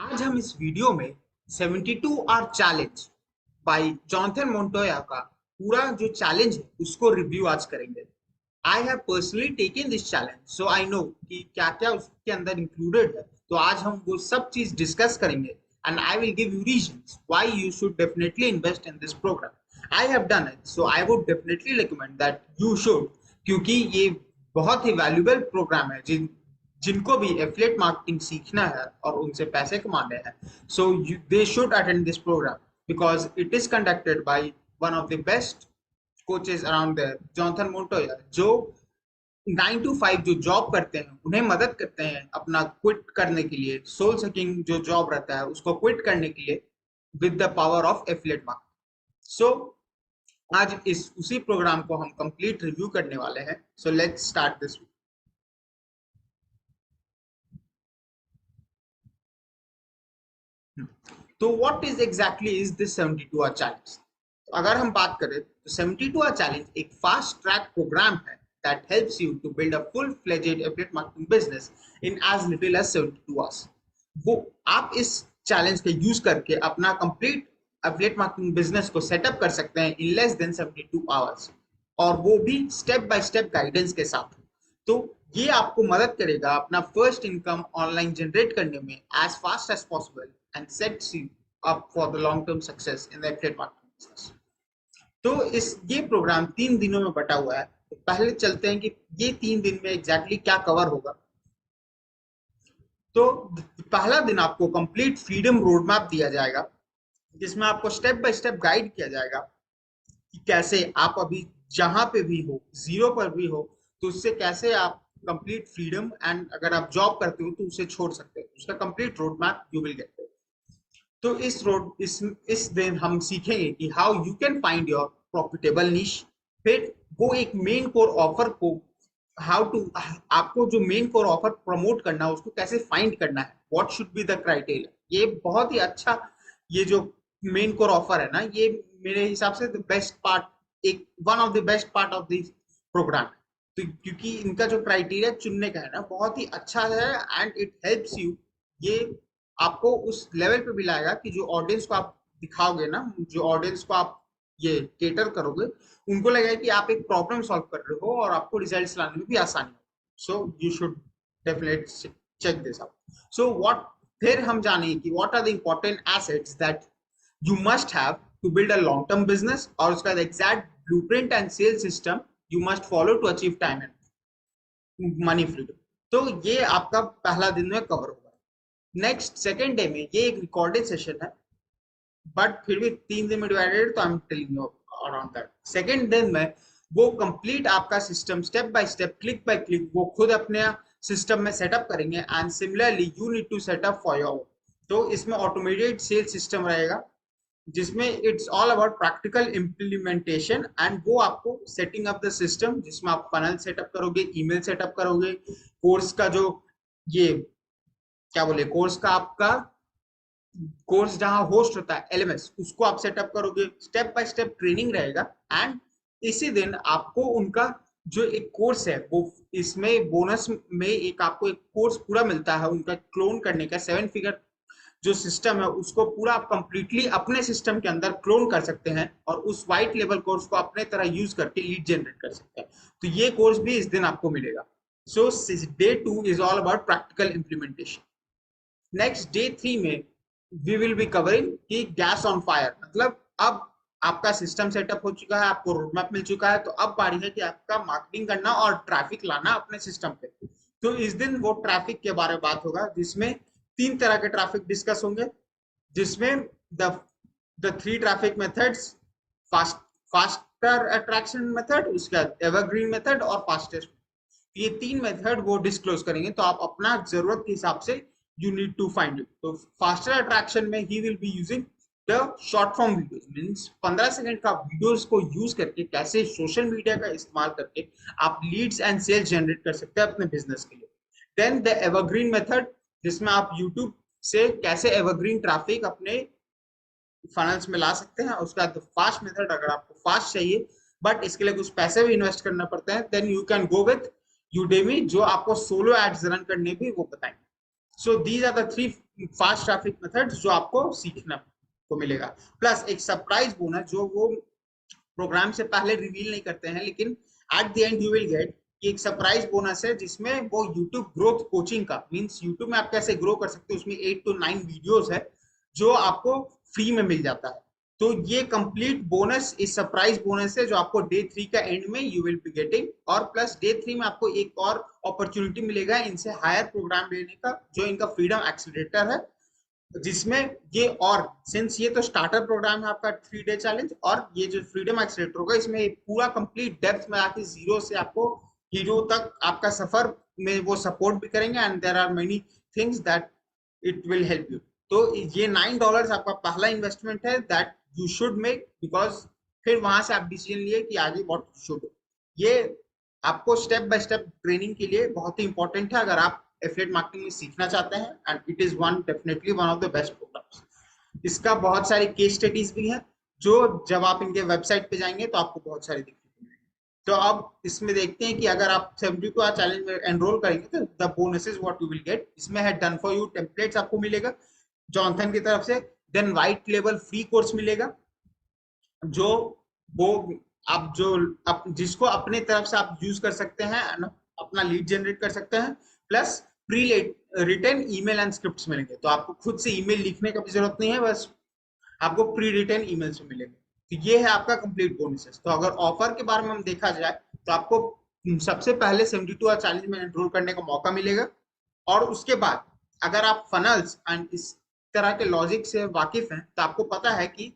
आज हम इस वीडियो में 72 hour challenge by Jonathan Montoya का पूरा जो चैलेंज है उसको रिव्यू आज करेंगे। I have personally taken this challenge so I know कि क्या क्या उसके अंदर इंक्लूडेड है। तो आज हम वो सब चीज डिस्कस करेंगे and I will give you reasons why you should definitely invest in this program. I have done it so I would definitely recommend that you should, क्योंकि ये बहुत ही वैल्यूबल प्रोग्राम है जिनको भी एफिलिएट मार्केटिंग सीखना है और उनसे पैसे कमाने हैं। So they should attend this programme because it is conducted by one of the best coaches around there, Jonathan Montoya, जो 9 to 5 जो जॉब करते हैं उन्हें मदद करते हैं अपना क्विट करने के लिए, सोल सकिंग जो जॉब रहता है उसको क्विट करने के लिए with the power of affiliate marketing. So आज इस उसी प्रोग्राम को हम कंप्लीट रिव्यू करने वाले हैं। So let's start this. तो what is exactly is this 72 hour challenge? तो अगर हम बात करें तो 72 आवर चैलेंज एक फास्ट ट्रैक प्रोग्राम है that helps you to build a full-fledged affiliate marketing business in as little as 72 hours। वो आप इस चैलेंज का यूज करके अपना कंप्लीट एफिलिएट मार्केटिंग बिजनेस को सेटअप कर सकते हैं इन लेस देन 72 आवर्स, और वो भी स्टेप बाय स्टेप गाइडेंस के साथ। तो ये आपको मदद करेगा अपना फर्स्ट इनकम ऑनलाइन जनरेट करने में as fast as possible and sets you up for the long term success in the affiliate marketing business. तो इस ये प्रोग्राम 3 दिनों में बटा हुआ है। तो पहले चलते हैं कि ये 3 दिन में एग्जैक्टली क्या कवर होगा। तो पहला दिन आपको कंप्लीट फ्रीडम रोड मैप दिया जाएगा, जिसमें आपको स्टेप बाय स्टेप गाइड किया जाएगा कि कैसे आप अभी जहां पे भी हो, जीरो पर भी हो, तो उससे कैसे आप कंप्लीट फ्रीडम एंड अगर आप जॉब करते हो तो उसे छोड़ सकते हो। उसका complete road map you will get. तो इस दिन हम सीखेंगे कि how you can find your profitable निश। फिर वो एक मेन कोर ऑफर को हाउ टू आपको जो मेन कोर ऑफर प्रमोट करना है उसको कैसे फाइंड करना है, what should be the criteria. ये बहुत ही अच्छा, ये जो मेन कोर ऑफर है ना, ये मेरे हिसाब से द बेस्ट पार्ट, एक one of the best part of this program है। तो क्योंकि इनका जो क्राइटेरिया चुनने का है ना बहुत ही अच्छा है एंड इट हेल्प्स यू। ये आपको उस लेवल पे भी लाएगा कि जो ऑडियंस को आप दिखाओगे ना, जो ऑडियंस को आप ये केटर करोगे, उनको लगेगा कि आप एक प्रॉब्लम सॉल्व कर रहे हो और आपको रिजल्ट्स लाने में भी आसानी हो। So you should definitely check this out. So what, फिर हम जानेंगे कि what are the important assets that you must have to build a long term business, और उसका exact blueprint and sales system you must follow to achieve time and money freedom। तो ये आपका पहला दिन में कवर होगा। नेक्स्ट सेकेंड डे में ये एक रिकॉर्डेड सेशन है, बट फिर भी 3 दिन में डिवाइडेड, तो I am telling you around that. Second दिन में वो कंप्लीट आपका system step by step, click by click वो खुद अपने सिस्टम में सेटअप करेंगे and similarly you need to set up for your. तो इसमें ऑटोमेटेड सेल्स सिस्टम रहेगा जिसमें it's all about practical implementation, and वो आपको सेटिंग अप द सिस्टम जिसमें आप फनल सेटअप करोगे, ईमेल सेटअप करोगे, कोर्स का जो ये क्या बोले, कोर्स का आपका कोर्स जहां होस्ट होता है एलएमएस, उसको आप सेटअप करोगे। स्टेप बाय स्टेप ट्रेनिंग रहेगा एंड इसी दिन आपको उनका जो एक कोर्स है वो, इसमें बोनस में एक आपको एक कोर्स पूरा मिलता है उनका क्लोन करने का। 7 फिगर जो सिस्टम है उसको पूरा आप कंप्लीटली अपने सिस्टम के अंदर क्लोन कर सकते हैं और उस वाइट लेवल कोर्स को अपने तरह यूज करके लीड जनरेट कर सकते हैं। तो ये कोर्स भी इस दिन आपको मिलेगा। So day 2 is all about practical implementation. Next day 3 में वी विल बी कवरिंग कि गैस ऑन फायर, मतलब अब आपका सिस्टम सेटअप हो चुका है, आपको रोड मैप मिल चुका है, तो अब बारी है कि आपका मार्केटिंग करना और ट्रैफिक लाना अपने सिस्टम पे। तो इस दिन वो ट्रैफिक के बारे में बात होगा जिसमें 3 तरह के ट्रैफिक डिस्कस होंगे, जिसमें the the 3 traffic methods, fast faster attraction method, उसके बाद एवरग्रीन मेथड और फास्टेस्ट। ये 3 मेथड वो डिस्क्लोज करेंगे, तो आप अपना जरूरत के हिसाब से you need to find it। तो फास्टर अट्रैक्शन में he will be using the short form videos, means 15 second का वीडियोस को यूज करके कैसे सोशल मीडिया का इस्तेमाल करके आप लीड्स एंड सेल्स जनरेट कर सकते हैं अपने बिजनेस के लिए। देन द एवरग्रीन मेथड, जिसमें आप यूट्यूब से कैसे एवरग्रीन ट्रैफिक अपने फनल्स में ला सकते हैं। उसका फास्ट मेथड, अगर आपको फास्ट चाहिए बट इसके लिए कुछ पैसे भी इन्वेस्ट करना पड़ता है, then you can go with Udemy, जो आपको सोलो एड्स रन करने भी वो बताएंगे। So these are the 3 fast traffic method जो आपको सीखना को मिलेगा, प्लस एक सरप्राइज बोनस जो वो प्रोग्राम से पहले रिवील नहीं करते हैं, लेकिन at the end you will get एक सरप्राइज बोनस है जिसमें वो यूट्यूब ग्रोथ कोचिंग का मींस यूट्यूब में आप कैसे ग्रो कर सकते हो उसमें 8 to 9 वीडियोस है जो आपको फ्री में मिल जाता है। तो ये कंप्लीट बोनस इस सरप्राइज बोनस है जो आपको डे 3 का एंड में यू विल बी गेटिंग, और प्लस डे 3 में आपको एक और अपॉर्चुनिटी मिलेगा इनसे हायर प्रोग्राम लेने का जो इनका फ्रीडम एक्सीलरेटर है, जिसमें ये और सिंस ये तो स्टार्टर प्रोग्राम है आपका 3 डे चैलेंज, और ये जो फ्रीडम एक्सीलरेटर होगा इसमें पूरा कंप्लीट डेप्थ में आके जीरो से आपको हीरो तक आपका सफर में वो सपोर्ट भी करेंगे, and there are many things that it will help you. तो ये $9 आपका पहला इन्वेस्टमेंट है that you should make, because फिर वहां से आप डिसीजन लिए कि आगे व्हाट शुड। ये आपको स्टेप बाय स्टेप ट्रेनिंग के लिए बहुत ही इंपॉर्टेंट है अगर आप एफिलिएट मार्केटिंग में सीखना चाहते हैं, and it is one definitely one of the best programs. इसका बहुत सारी केस स्टडीज भी हैं जो जब आप इनके वेबसाइट पे जाएंगे तो आपको बहुत सारी दिखेंगी। तो अब इसमें देखते हैं कि अगर आप 72 आवर चैलेंज में एनरोल करेंगे तो the bonuses what you will get, इसमें है डन फॉर यू टेम्पलेट्स आपको मिलेगा जॉनथन की तरफ से, देन व्हाइट लेवल फ्री कोर्स मिलेगा जो वो आप जो जिसको अपने तरफ से आप यूज कर सकते हैं, अपना लीड जनरेट कर सकते हैं, plus pre return email and scripts मिलेंगे, तो आपको खुद से ईमेल लिखने का भी जरूरत नहीं है, बस आपको प्री रिटर्न ईमेल से मिलेंगे। तो ये है आपका कंप्लीट बोनसेस। तो अगर ऑफर के बारे में हम देखा जाए तो आपको सबसे पहले 72 आवर चैलेंज में एनरोल करने का मौका मिलेगा, और उसके बाद अगर आप फनल्स एंड इस तरह के लॉजिक से वाकिफ हैं तो आपको पता है कि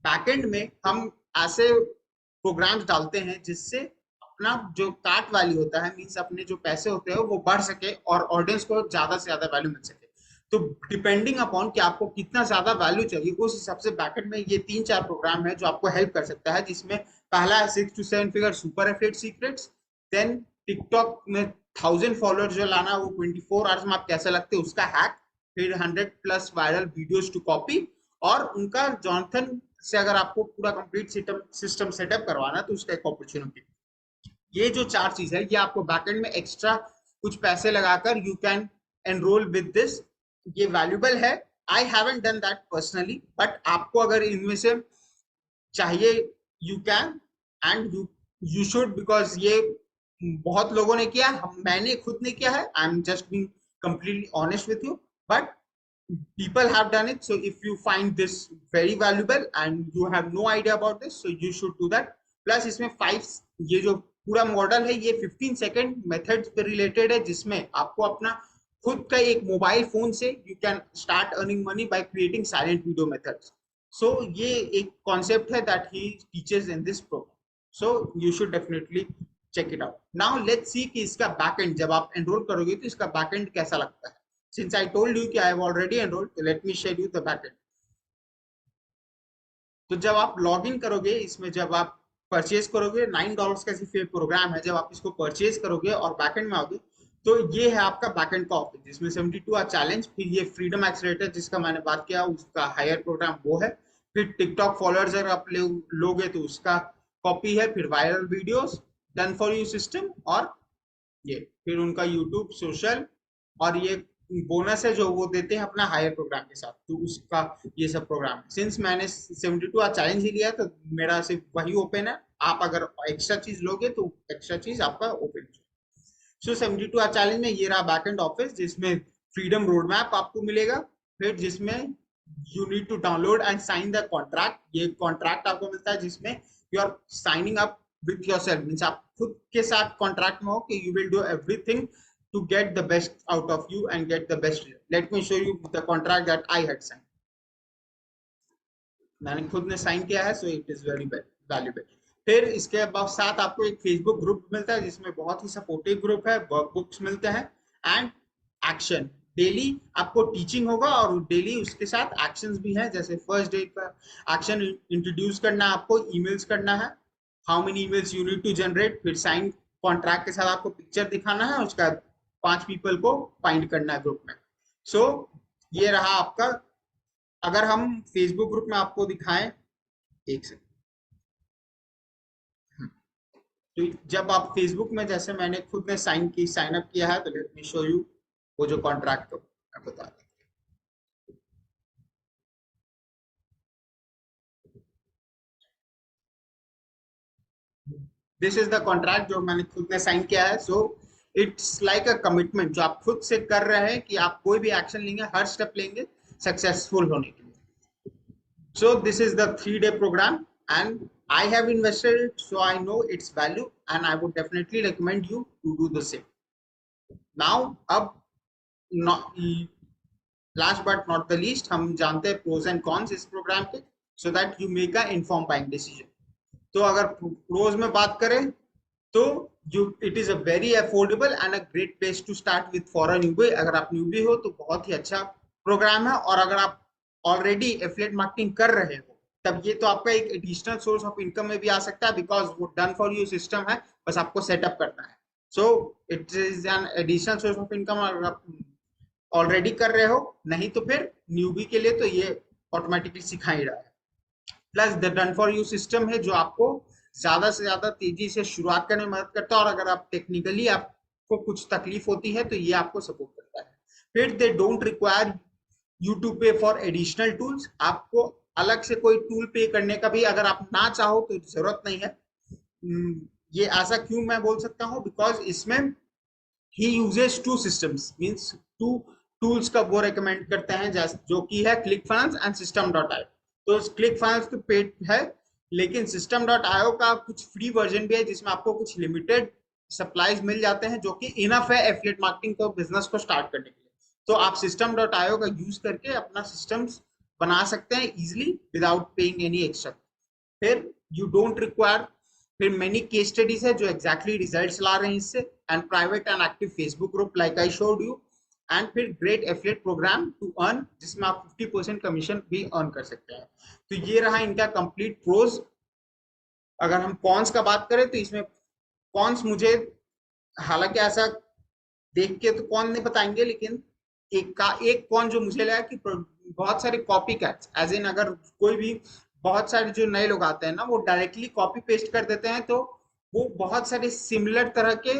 बैकएंड में हम ऐसे प्रोग्राम्स डालते हैं जिससे अपना जो कार्ट वैल्यू होता है मींस अपने जो पैसे होते हैं वो बढ़ सके और ऑडियंस को ज्यादा से ज्यादा वैल्यू मिल सके। तो डिपेंडिंग अपॉन कि आपको कितना ज्यादा वैल्यू चाहिए उस हिसाब से बैकएंड में ये 3-4 प्रोग्राम है जो आपको हेल्प कर सकता है, जिसमें पहला है 6 to 7 figure super affiliate secrets, then TikTok में 1000 फॉलोअर्स जो लाना वो 24 आवर्स में आप कैसे लगते हैं उसका हैक, फिर 100+ वायरल वीडियोस टू कॉपी, और उनका जॉनथन से अगर आपको पूरा कंप्लीट सिस्टम सेटअप करवाना है तो उसका एक अपॉर्चुनिटी। ये जो 4 चीज है ये आपको बैकएंड में एक्स्ट्रा कुछ पैसे लगाकर you can enrol with this, ये वैल्यूबल है। I haven't done that personally, but आपको अगर इनमें से चाहिए you can and you should, because ये बहुत लोगों ने किया, मैंने खुद ने किया है, I am just being completely honest with you, but people have done it. So if you find this very valuable and you have no idea about this, so you should do that. Plus इसमें 5 ये जो पूरा model है ये 15 second method पे related है, जिसमें आपको अपना खुद का एक मोबाइल फोन से you can start earning money by creating silent video methods. So ये एक कॉन्सेप्ट है that he teaches in this program, so you should definitely check it out. Now let's see कि इसका बैकएंड जब आप enrol करोगे तो इसका बैकएंड कैसा लगता है। Since I told you कि I have already enrolled, so let me share you the backend. तो जब आप लॉग इन करोगे इसमें, जब आप परचेज करोगे $9 का सिर्फ एक प्रोग्राम है, जब आप इसको परचेज करोगे और बैकएंड में आओगे तो ये है आपका बैकएंड का ऑफिस जिसमें 72 आवर चैलेंज, फिर ये फ्रीडम एक्सीलरेटर जिसका मैंने बात किया उसका हायर प्रोग्राम वो है, फिर टिकटॉक फॉलोअर्स अगर आप लोगे तो उसका कॉपी है, फिर viral videos, done for you system, और ये फिर उनका यूट्यूब सोशल, और ये बोनस है जो वो देते हैं अपना हायर प्रोग्राम के साथ, तो उसका ये सब प्रोग्राम है। सिंस मैंने 72 आवर चैलेंज ही लिया तो मेरा सिर्फ वही ओपन है, आप अगर एक्स्ट्रा चीज लोगे तो एक्स्ट्रा चीज आपका ओपन है। सो 72 आवर चैलेंज में ये रहा बैकएंड ऑफिस जिसमें फ्रीडम रोड मैप आपको मिलेगा, फिर जिसमें you need to download and sign the contract, ये कॉन्ट्रैक्ट आपको मिलता है जिसमें you are signing up with yourself, means आप खुद के साथ कॉन्ट्रैक्ट में हो कि you will do everything to get the best out of you and get the best result. Let me show you the contract that I had signed. मैंने खुद ने साइन किया है, so it is very valuable. फिर इसके बाद साथ आपको एक फेसबुक ग्रुप मिलता है जिसमें बहुत ही सपोर्टिव ग्रुप है, वर्कबुक्स मिलते हैं एंड एक्शन, डेली आपको टीचिंग होगा और डेली उसके साथ एक्शंस भी हैं, जैसे फर्स्ट डे का एक्शन इंट्रोड्यूस करना, आपको ईमेल्स करना है, how many emails you need to generate, फिर साइन कॉन्ट्रैक्ट के साथ आपको पिक्चर दिखाना है, उसका 5 पीपल को फाइंड करना है ग्रुप में। सो ये रहा आपका। अगर हम फेसबुक ग्रुप में आपको दिखाएं, एक सेकंड, तो जब आप फेसबुक में, जैसे मैंने खुद ने साइन अप किया है, तो लेट मी शो यू वो जो कॉन्ट्रैक्ट को मैं बता दूं। दिस इज द कॉन्ट्रैक्ट जो मैंने खुद ने साइन किया है. So it's like a commitment जो आप खुद से कर रहे हैं कि आप कोई भी एक्शन लेंगे, हर स्टेप लेंगे सक्सेसफुल होने के लिए. So this is the 3-day program and I have invested it, so I know its value and I would definitely recommend you to do the same. Now, अब not, last but not the least, हम जानते हैं pros and cons इस program के, so that you make a informed buying decision. तो अगर pros में बात करें तो it is a very affordable and a great place to start with for a newbie. अगर आप newbie हो तो बहुत ही अच्छा प्रोग्राम है, और अगर आप ऑलरेडी एफिलिएट मार्केटिंग कर रहे हो तब ये तो आपका एक एडिशनल सोर्स ऑफ इनकम में भी आ सकता है, बिकॉज वो डन फॉर यू सिस्टम है, बस आपको सेटअप करना है. सो it is an additional source of income अगर आप ऑलरेडी कर रहे हो, नहीं तो फिर न्यूबी के लिए तो ये ऑटोमेटिकली सिखा ही रहा है. Plus the done for you system है जो आपको ज्यादा से ज्यादा तेजी से शुरुआत करने में मदद करता है, और अगर आप टेक्निकली आपको कुछ तकलीफ होती है तो ये आपको सपोर्ट करता है. फिर they don't require you to pay for additional tools. आपको अलग से कोई टूल पे करने का भी अगर आप ना चाहो तो जरूरत नहीं है. ये ऐसा क्यों मैं बोल सकता हूँ, बिकॉज इसमें he uses 2 systems, means 2 tools का वो रेकमेंड करते हैं, जो कि है click finance and system dot I. तो क्लिक फाइनेंस तो पेड है, लेकिन सिस्टम डॉट आईओ का कुछ फ्री वर्जन भी है जिसमें आपको कुछ लिमिटेड सप्लाईज मिल जाते हैं जो कि इनफ है एफिलिएट मार्केटिंग को बिजनेस को स्टार्ट करने के लिए. तो आप सिस्टम डॉट आईओ का यूज करके अपना सिस्टम्स बना सकते हैं easily without paying any extra. फिर यू डोंट रिक्वायर, फिर मेनी केस स्टडीज है जो एग्जैक्टली रिजल्ट्स ला रहे हैं इससे, and private and active Facebook group like I showed you, and फिर great affiliate program to earn जिसमें आप 50% कमीशन भी अर्न कर सकते हैं. तो ये रहा इनका कंप्लीट प्रोज. अगर हम कॉन्स का बात करें तो इसमें कॉन्स मुझे, हालांकि ऐसा देख के तो कौन नहीं बताएंगे, लेकिन एक कौन जो मुझे लगा कि बहुत सारे कॉपी कैट्स, एज इन अगर कोई भी बहुत सारे जो नए लोग आते हैं ना वो डायरेक्टली कॉपी पेस्ट कर देते हैं, तो वो बहुत सारे सिमिलर तरह के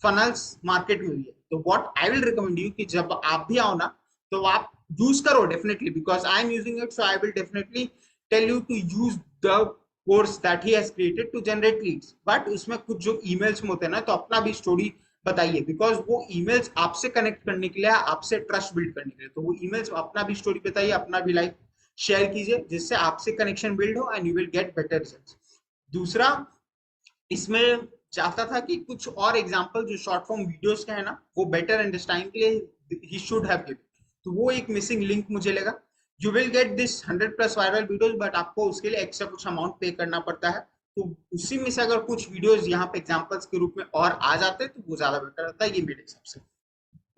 फनल्स मार्केट में भी है. तो what I will recommend you कि जब आप भी आओ ना तो आप यूज करो definitely, because I am using it, so I will definitely tell you to use the course that he has created to generate leads. But उसमें कुछ जो ईमेल्स में होते हैं ना, तो अपना भी स्टोरी बताइए, बिकॉज वो ईमेल्स आपसे कनेक्ट करने के लिए, आपसे ट्रस्ट बिल्ड करने के लिए. तो वो ईमेल्स अपना भी स्टोरी बताइए, अपना भी लाइक शेयर कीजिए, जिससे आपसे कनेक्शन बिल्ड हो and you will get better results. दूसरा, इसमें चाहता था कि कुछ और एग्जांपल जो शॉर्ट फॉर्म वीडियोस के है ना, वो बेटर अंडरस्टैंडिंग के लिए ही शुड हैव गिवन. तो वो एक मिसिंग लिंक मुझे लगा. You will get this 100+ viral videos, but आपको उसके लिए एक्स्ट्रा कुछ अमाउंट पे करना पड़ता है. तो उसी में से अगर कुछ वीडियोस यहाँ पे एग्जांपल्स के रूप में और आ जाते तो वो ज्यादा बेटर रहता है, ये मेरे हिसाब से.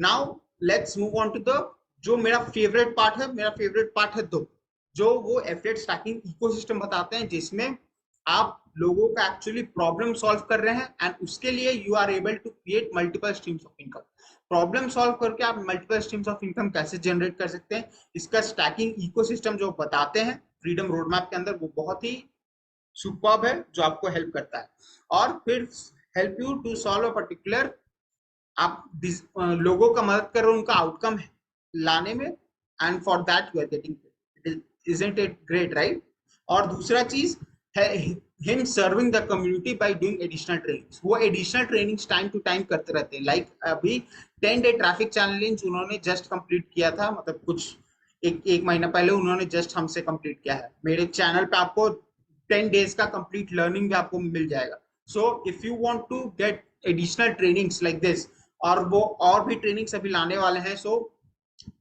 Now let's move on to the जो मेरा फेवरेट पार्ट है. मेरा फेवरेट पार्ट है दो, जो वो एफिलिएट स्टैकिंग इकोसिस्टम बताते हैं, जिसमें आप लोगों का एक्चुअली प्रॉब्लम सॉल्व कर रहे हैं एंड उसके लिए you are able to create multiple streams of income. Problem solve करके आप मल्टीपल स्ट्रीम्स ऑफ इनकम कैसे जनरेट कर सकते हैं, इसका स्टैकिंग इकोसिस्टम जो बताते हैं फ्रीडम रोड मैप के अंदर, वो बहुत ही सुपर्ब है, जो आपको हेल्प करता है. और फिर help you to solve a particular, आप लोगों का मदद कर रहे हो उनका आउटकम लाने में, and for that you are getting, isn't it great, right? और दूसरा चीज है him serving the community by doing additional trainings. वो additional trainings time to time करते रहते हैं. लाइक अभी 10-डे ट्रैफिक चैलेंज उन्होंने जस्ट कंप्लीट किया था, मतलब कुछ एक महीना पहले उन्होंने जस्ट हमसे कंप्लीट किया है. मेरे चैनल पे आपको 10 डेज का कंप्लीट लर्निंग भी आपको मिल जाएगा. So if you want to get additional trainings like this, और वो और भी ट्रेनिंग्स अभी लाने वाले हैं, so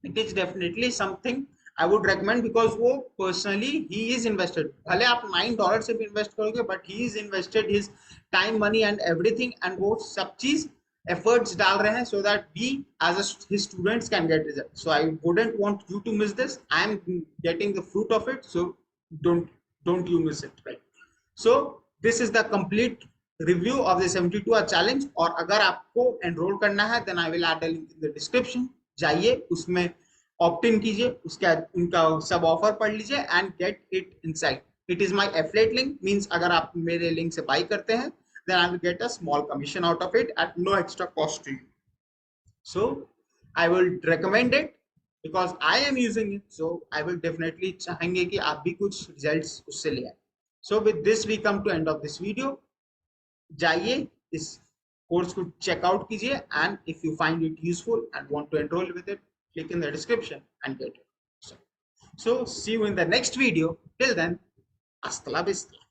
it is definitely something I would recommend, because वो पर्सनली ही इज इन्वेस्टेड. भले आप $9 से भी इन्वेस्ट करोगे, but he is invested his time, money and everything, and वो सब चीज एफर्ट्स डाल रहे हैं, so that we as his students can get results. So I wouldn't want you to miss this. I am getting the fruit of it, so don't you miss it, right? So this is the complete review of the 72 hour challenge. और अगर आपको enroll करना है, then I will add a link in the description. जाइए उसमें opt in कीजिए, उसके उनका सब ऑफर पढ़ लीजिए and get it inside. It is my affiliate link, means अगर आप मेरे लिंक से बाय करते हैं, then I will get a small commission out of it at no extra cost to you. So I will recommend it because I am using it. So I will definitely चाहेंगे कि आप भी कुछ results उससे ले आए. So with this we come to end of this video. जाइए इस कोर्स को चेकआउट कीजिए, and if you find it useful and want to enrol with it, click in the description and get it. So see you in the next video. Till then, hasta la vista.